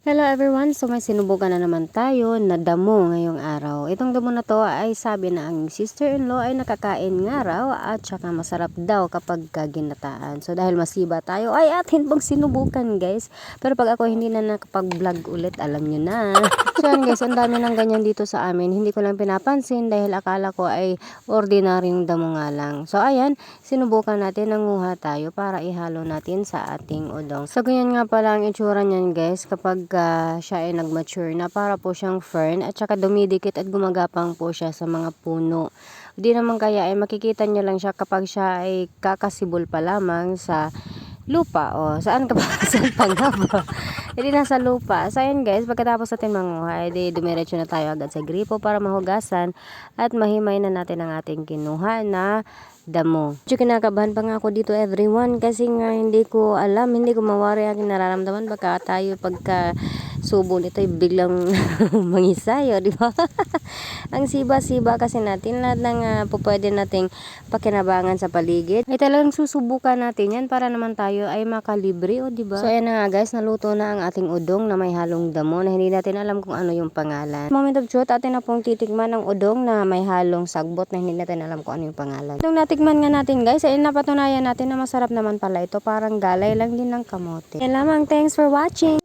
Hello everyone! So may sinubukan na naman tayo na damo ngayong araw. Itong damo na to ay sabi na ang sister-in-law ay nakakain nga raw at saka masarap daw kapag ginataan. So dahil masiba tayo ay atin pang sinubukan guys. Pero pag ako hindi na nakapag-vlog ulit, alam nyo na. So yan guys, ang dami ng ganyan dito sa amin. Hindi ko lang pinapansin dahil akala ko ay ordinaryong damo nga lang. So ayan, sinubukan natin, nanguha tayo para ihalo natin sa ating udong. So ganyan nga pala ang itsura niyan guys kapag siya ay nag-mature na, para po siyang fern at saka dumidikit at gumagapang po siya sa mga puno. Di naman kaya ay makikita nyo lang siya kapag siya ay kakasibol pa lamang sa lupa. O saan ka ba? Saan pa nga ba? Hindi nasa lupa. So ayan guys, pagkatapos natin manguha, edi dumiretso na tayo agad sa gripo para mahugasan at mahimay na natin ang ating kinuha na damo. Medyo kinakabahan pa nga ako dito everyone kasi nga hindi ko alam, hindi ko mawari ang nararamdaman baka tayo pagka subo nito ay biglang mangisayo, di ba? Ang siba-siba kasi natin lahat ng pwede nating pakinabangan sa paligid. Ay talagang susubukan natin yan para naman tayo ay makalibre, o di ba? So ayan na nga guys, naluto na ang ating udong na may halong damo na hindi natin alam kung ano yung pangalan. Moment of truth, atin na pong titikman ng udong na may halong sagbot na hindi natin alam kung ano yung pangalan. Nung natikman nga natin guys, ay napatunayan natin na masarap naman pala ito. Parang galay lang din ng kamote. Yan lamang, thanks for watching!